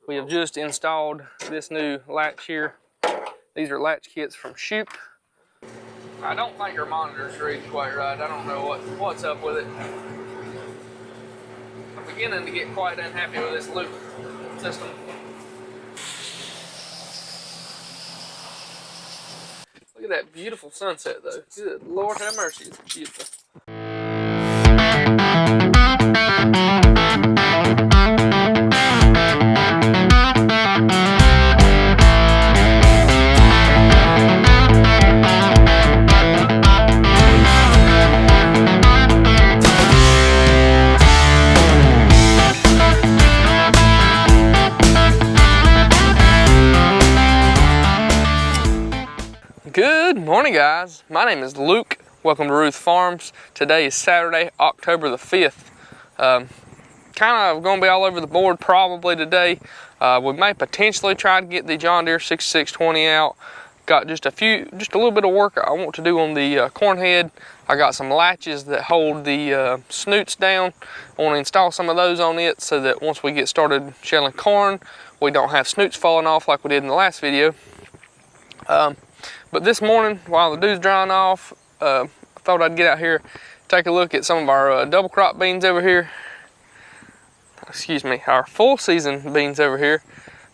We have just installed this new latch here. These are latch kits from Shoop. I don't think our monitor's reading quite right. I don't know what's up with it. I'm beginning to get quite unhappy with this loop system. Look at that beautiful sunset though. Good Lord have mercy, it's beautiful. Good morning guys, my name is Luke. Welcome to Ruth Farms. Today is Saturday, October the 5th. Kind of going to be all over the board probably today. We may potentially try to get the John Deere 6620 out. Got just a little bit of work I want to do on the corn head. I got some latches that hold the snoots down. I want to install some of those on it so that once we get started shelling corn, we don't have snoots falling off like we did in the last video. But this morning, while the dew's drying off, I thought I'd get out here, take a look at some of our double crop beans over here. Excuse me, our full season beans over here.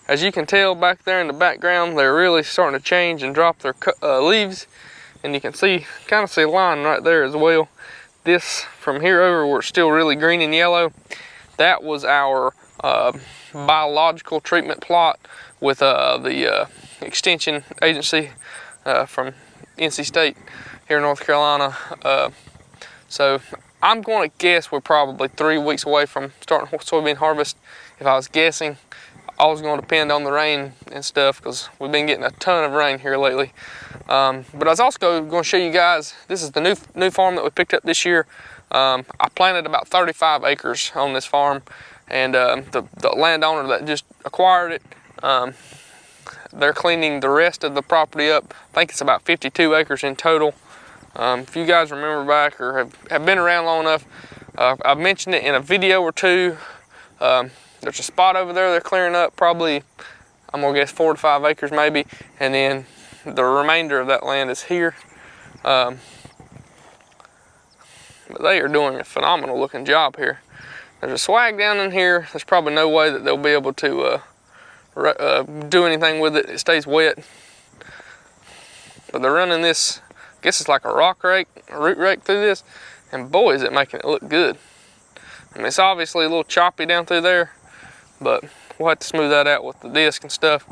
As you can tell back there in the background, they're really starting to change and drop their leaves. And you can kind of see a line right there as well. This, from here over, where it's still really green and yellow, that was our biological treatment plot with the extension agency from NC State here in North Carolina. So I'm going to guess we're probably 3 weeks away from starting soybean harvest. If I was guessing, all is going to depend on the rain and stuff because we've been getting a ton of rain here lately. But I was also going to show you guys, this is the new farm that we picked up this year. I planted about 35 acres on this farm, and the landowner that just acquired it, they're cleaning the rest of the property up. I think it's about 52 acres in total. If you guys remember back or have been around long enough, I've mentioned it in a video or two. There's a spot over there they're clearing up, probably, I'm gonna guess 4 to 5 acres maybe, and then the remainder of that land is here. But they are doing a phenomenal looking job here. There's a swag down in here. There's probably no way that they'll be able to do anything with it. It stays wet. But they're running this, I guess it's like a rock rake, a root rake through this, and boy is it making it look good. I mean, it's obviously a little choppy down through there, but we'll have to smooth that out with the disc and stuff.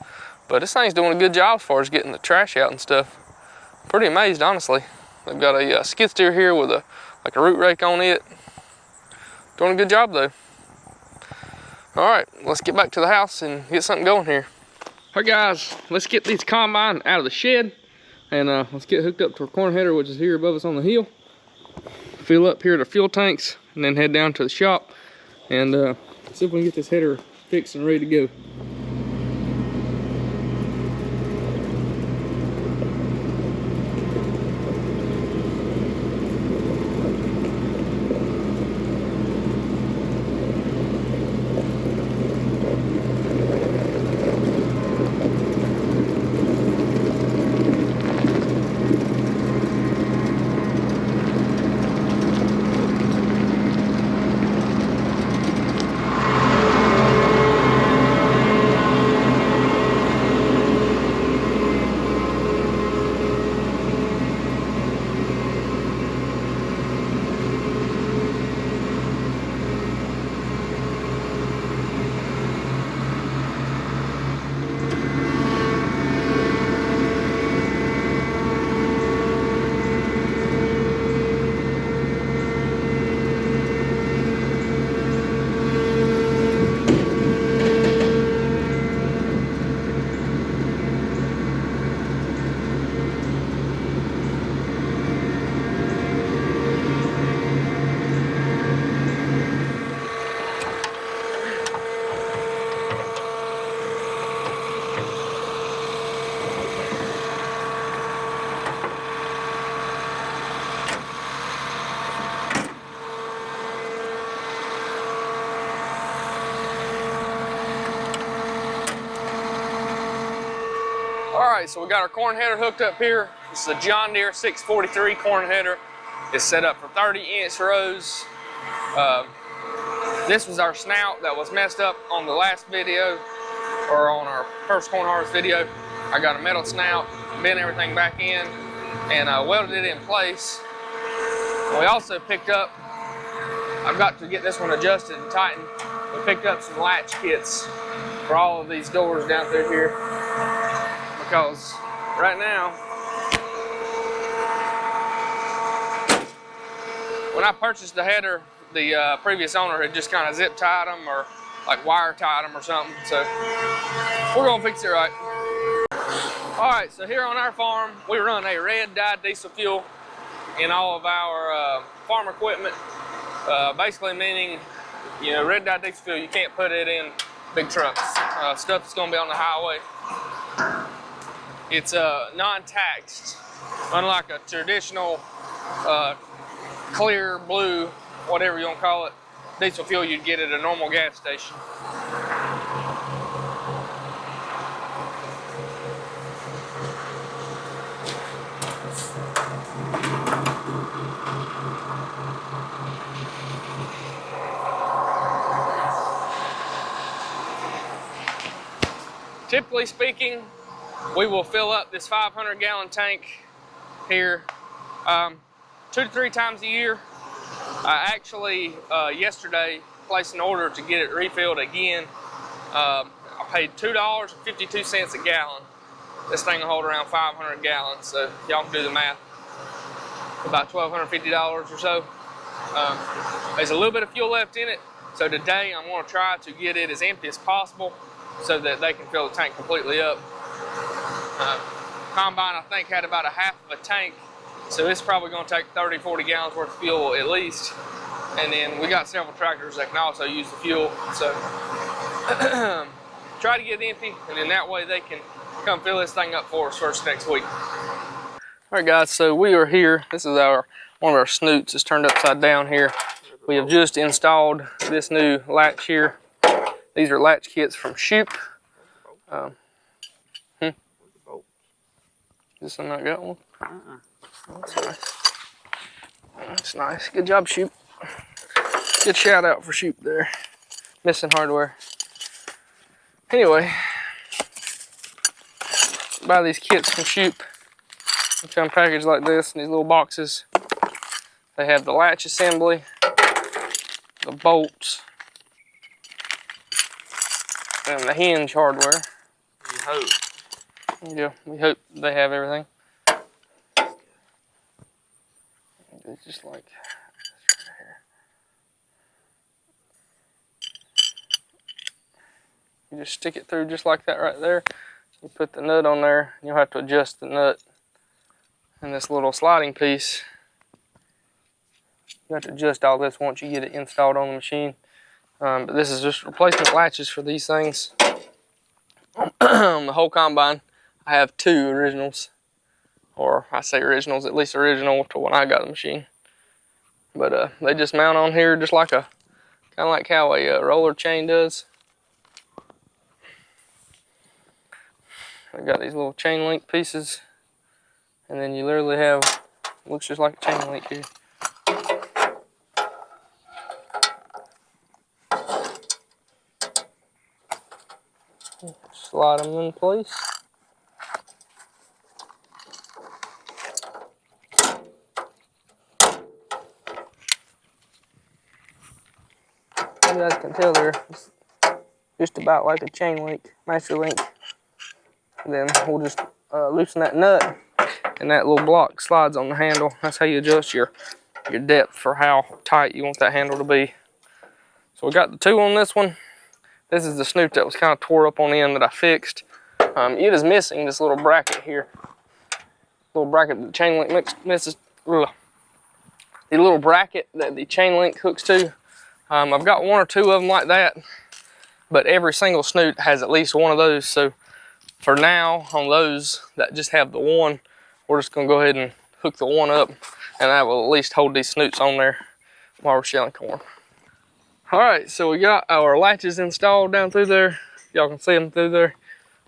But this thing's doing a good job as far as getting the trash out and stuff. Pretty amazed, honestly. They've got a skid steer here with a root rake on it. Doing a good job though. All right, let's get back to the house and get something going here. All right guys, let's get these combine out of the shed and let's get hooked up to our corn header, which is here above us on the hill. Fill up here at our fuel tanks and then head down to the shop and see if we can get this header fixed and ready to go. Alright, so we got our corn header hooked up here. This is a John Deere 643 corn header. It's set up for 30-inch rows. This was our snout that was messed up on the last video, or on our first corn harvest video. I got a metal snout, bent everything back in, and welded it in place. We also picked up, I've got to get this one adjusted and tightened. We picked up some latch kits for all of these doors down through here, because right now, when I purchased the header, the previous owner had just kind of zip tied them or like wire tied them or something. So we're gonna fix it right. All right, so here on our farm, we run a red dyed diesel fuel in all of our farm equipment. Basically meaning, you know, red dyed diesel fuel, you can't put it in big trucks. Stuff that's gonna be on the highway. It's non-taxed, unlike a traditional clear, blue, whatever you want to call it, diesel fuel you'd get at a normal gas station. Typically speaking, we will fill up this 500-gallon tank here 2 to 3 times a year. I actually, yesterday, placed an order to get it refilled again. I paid $2.52 a gallon. This thing will hold around 500 gallons, so y'all can do the math. About $1,250 or so. There's a little bit of fuel left in it, so today I'm going to try to get it as empty as possible so that they can fill the tank completely up. Combine, I think, had about a half of a tank, so it's probably going to take 30-40 gallons worth of fuel at least. And then we got several tractors that can also use the fuel, so try to get it empty, and then that way they can come fill this thing up for us first next week. All right, guys, so we are here. This is one of our snoots. It's turned upside down here. We have just installed this new latch here. These are latch kits from Shoop. This one not got one? That's nice. That's nice. Good job, Shoop. Good shout out for Shoop there. Missing hardware. Anyway, buy these kits from Shoop. They come packaged like this in these little boxes. They have the latch assembly, the bolts, and the hinge hardware. You hope. Yeah, we hope they have everything. It's just like this right here. You just stick it through just like that right there. You put the nut on there, and you'll have to adjust the nut. And this little sliding piece, you have to adjust all this once you get it installed on the machine. But this is just replacement latches for these things. On the whole combine, I have 2 originals. Or I say originals, at least original to when I got the machine. But they just mount on here just like kind of like how a roller chain does. I got these little chain link pieces, and then you literally have, looks just like a chain link here. Slide them in place. You guys can tell they're just about like a chain link, master link. And then we'll just loosen that nut, and that little block slides on the handle. That's how you adjust your depth for how tight you want that handle to be. So we got the 2 on this one. This is the snoot that was kind of tore up on the end that I fixed. It is missing this little bracket here. Little bracket that the chain link misses. The little bracket that the chain link hooks to. I've got 1 or 2 of them like that, but every single snoot has at least one of those. So for now, on those that just have the one, we're just gonna go ahead and hook the one up, and that will at least hold these snoots on there while we're shelling corn. All right, so we got our latches installed down through there. Y'all can see them through there.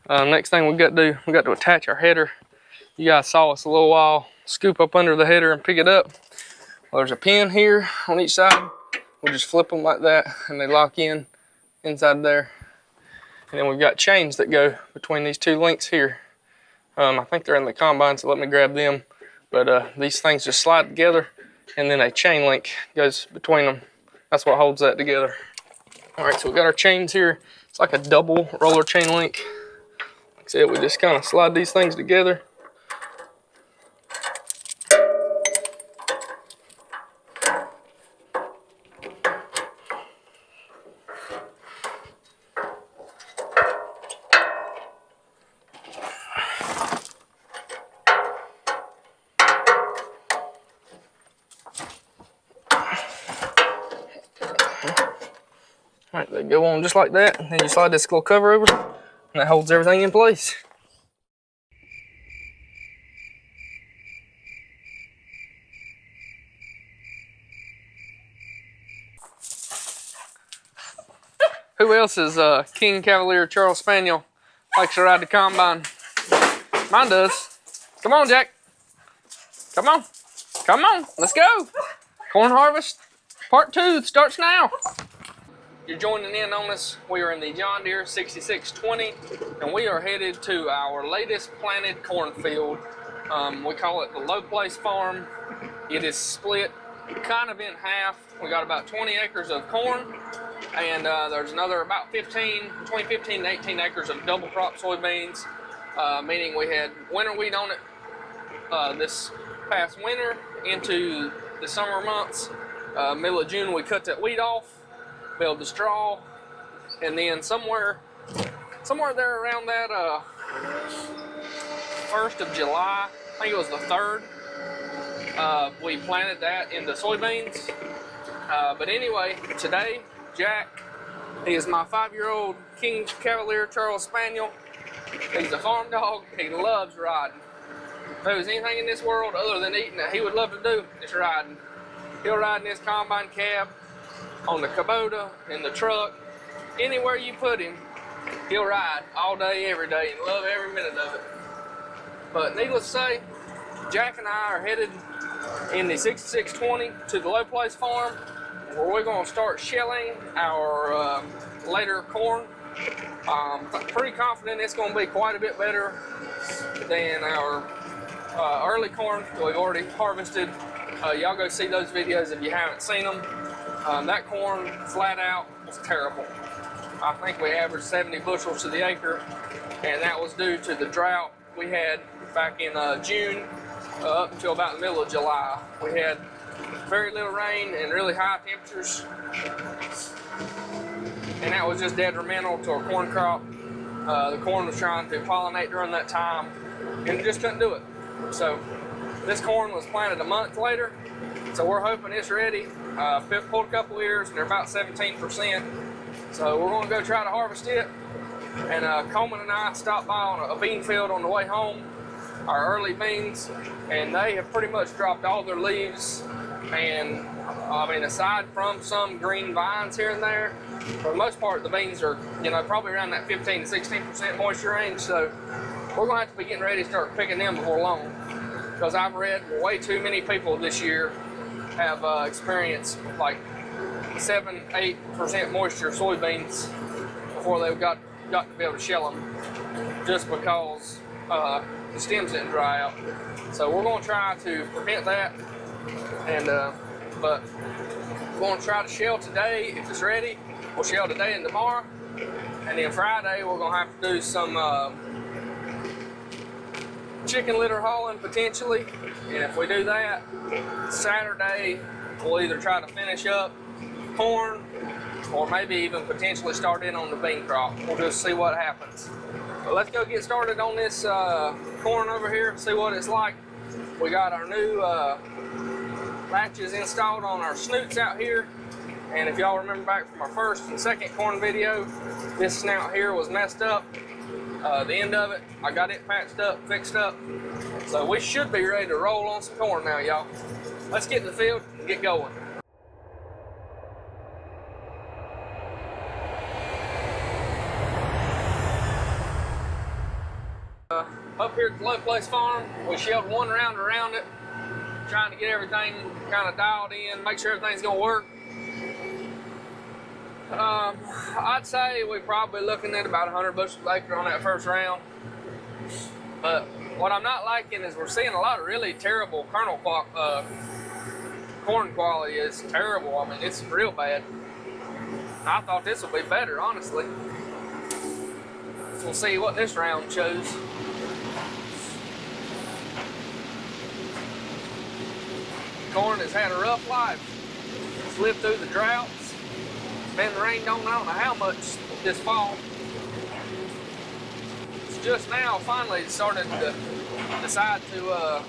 Next thing we got to do, we got to attach our header. You guys saw us a little while scoop up under the header and pick it up. Well, there's a pin here on each side. We'll just flip them like that and they lock in inside there. And then we've got chains that go between these two links here. I think they're in the combine, so let me grab them. But these things just slide together and then a chain link goes between them. That's what holds that together. All right, so we got our chains here. It's like a double roller chain link. Like I said, we just kind of slide these things together. All right, they go on just like that, and then you slide this little cover over, and that holds everything in place. Who else is King Cavalier Charles Spaniel likes to ride the combine? Mine does. Come on, Jack. Come on. Come on. Let's go. Corn harvest part 2 starts now. You're joining in on us. We are in the John Deere 6620, and we are headed to our latest planted cornfield. We call it the Low Place Farm. It is split kind of in half. We got about 20 acres of corn, and there's another about between 15 and 18 acres of double crop soybeans, meaning we had winter wheat on it this past winter into the summer months. Middle of June we cut that wheat off, baled the straw, and then somewhere there around that 1st of July, I think it was the 3rd, we planted that into soybeans. But anyway, today, Jack, he is my 5-year-old King Cavalier Charles Spaniel. He's a farm dog. He loves riding. If there was anything in this world other than eating that he would love to do, it's riding. He'll ride in his combine cab, on the Kubota, in the truck, anywhere you put him, he'll ride all day, every day, and love every minute of it. But needless to say, Jack and I are headed in the 6620 to the Low Place Farm, where we're going to start shelling our later corn. I'm pretty confident it's going to be quite a bit better than our early corn that we've already harvested. Y'all go see those videos if you haven't seen them. That corn, flat out, was terrible. I think we averaged 70 bushels to the acre, and that was due to the drought we had back in June up until about the middle of July. We had very little rain and really high temperatures, and that was just detrimental to our corn crop. The corn was trying to pollinate during that time, and it just couldn't do it. So this corn was planted a month later, so we're hoping it's ready. Pulled a couple ears, and they're about 17%. So we're going to go try to harvest it. And Coleman and I stopped by on a bean field on the way home, our early beans, and they have pretty much dropped all their leaves. And I mean, aside from some green vines here and there, for the most part, the beans are, probably around that 15 to 16% moisture range. So we're going to have to be getting ready to start picking them before long, because I've read way too many people this year have experienced like 7-8% moisture soybeans before they've got to be able to shell them, just because the stems didn't dry out. So we're going to try to prevent that, and but we're going to try to shell today. If it's ready, we'll shell today and tomorrow, and then Friday we're going to have to do some chicken litter hauling potentially, and if we do that, Saturday we'll either try to finish up corn or maybe even potentially start in on the bean crop. We'll just see what happens. But let's go get started on this corn over here, see what it's like. We got our new latches installed on our snoots out here, and if y'all remember back from our first and second corn video, this snout here was messed up. The end of it, I got it patched up, fixed up. So we should be ready to roll on some corn now, y'all. Let's get in the field and get going. up here at the Low Place Farm. We shelled one round around it, trying to get everything kind of dialed in, make sure everything's gonna work. I'd say we're probably looking at about 100 bushels per acre on that first round. But what I'm not liking is we're seeing a lot of really terrible corn quality is terrible. I mean, it's real bad. I thought this would be better, honestly. So we'll see what this round shows. Corn has had a rough life. It's lived through the droughts. It's been rained on I don't know how much this fall. It's just now finally started to decide to the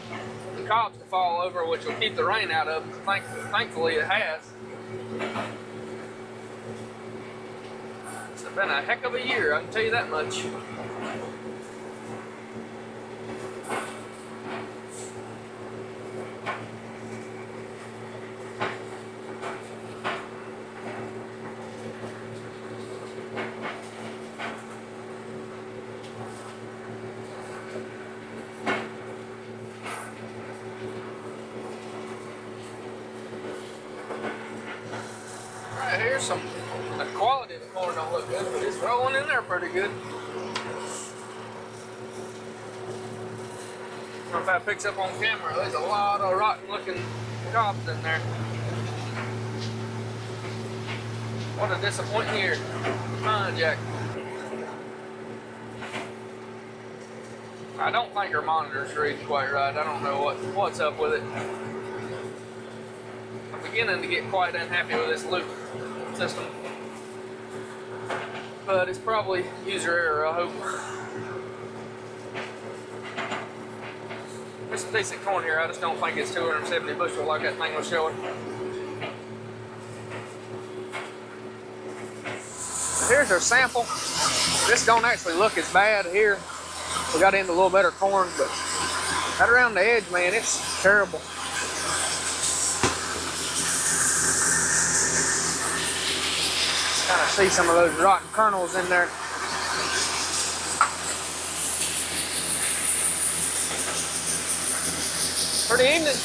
cobs to fall over, which will keep the rain out of them. Thankfully it has. It's been a heck of a year, I can tell you that much. Here's some, the quality of the corn don't look good, but it's rolling in there pretty good. I don't know if that picks up on camera. There's a lot of rotten looking cobs in there. What a disappointing year. Come on, Jack. I don't think our monitor's reading quite right. I don't know what's up with it. I'm beginning to get quite unhappy with this loop system, but it's probably user error, I hope. There's some decent corn here. I just don't think it's 270 bushel like that thing was showing. Here's our sample. This don't actually look as bad here. We got into a little better corn, but right around the edge, man, it's terrible. Kind of see some of those rotten kernels in there. Pretty evening.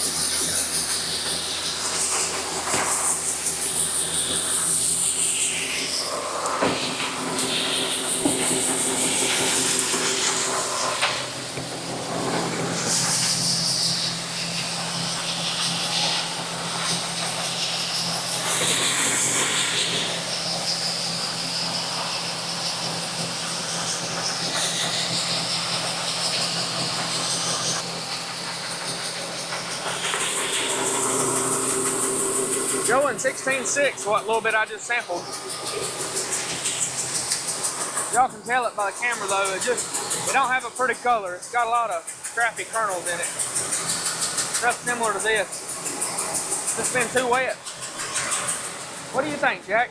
Showing 16.6, what little bit I just sampled. Y'all can tell it by the camera though, it don't have a pretty color. It's got a lot of crappy kernels in it. Stuff similar to this. It's been too wet. What do you think, Jack?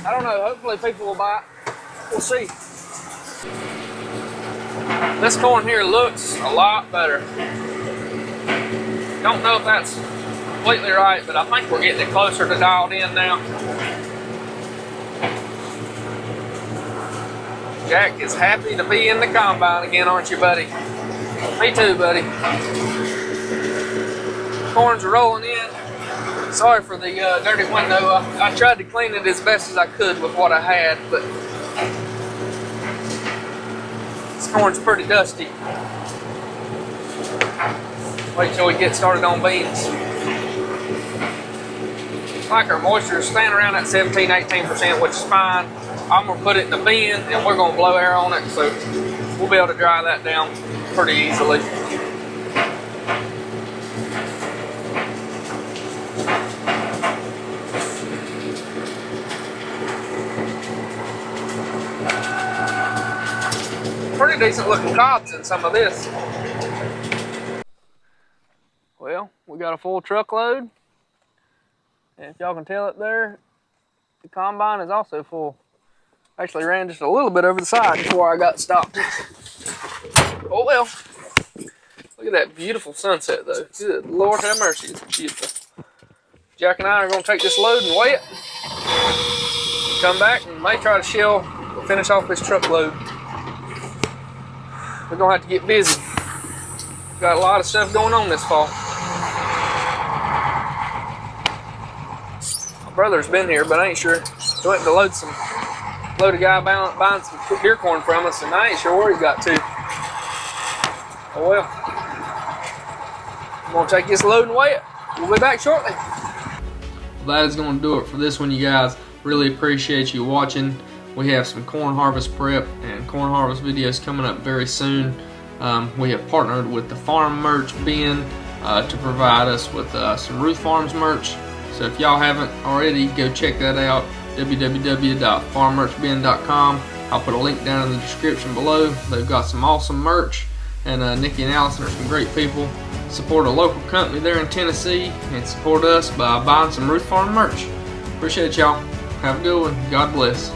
I don't know, hopefully people will buy it. We'll see. This corn here looks a lot better. Don't know if that's completely right, but I think we're getting it closer to dialed in now. Jack is happy to be in the combine again, aren't you, buddy? Me too, buddy. Corns are rolling in. Sorry for the dirty window. I tried to clean it as best as I could with what I had, but this corn's pretty dusty. Wait till we get started on beans. Like our moisture is staying around at 17–18%, which is fine. I'm gonna put it in the bin and we're gonna blow air on it, so we'll be able to dry that down pretty easily. Pretty decent looking cobs in some of this. Well, we got a full truckload, and if y'all can tell it there, the combine is also full. Actually ran just a little bit over the side before I got stopped. Oh well. Look at that beautiful sunset though. Good Lord have mercy, it's beautiful. Jack and I are going to take this load and weigh it. Come back and may try to finish off this truckload. we're gonna have to get busy. Got a lot of stuff going on this fall. My brother's been here, but I ain't sure. He went to load a guy buying some deer corn from us, and I ain't sure where he got to. Oh well. I'm gonna take this load and weigh it. We'll be back shortly. Well, that is gonna do it for this one, you guys. Really appreciate you watching. We have some corn harvest prep and corn harvest videos coming up very soon. We have partnered with the Farm Merch bin to provide us with some Ruth Farms merch. So if y'all haven't already, go check that out, www.farmmerchbin.com. I'll put a link down in the description below. They've got some awesome merch, and Nikki and Allison are some great people. Support a local company there in Tennessee and support us by buying some Ruth Farm merch. Appreciate y'all. Have a good one. God bless.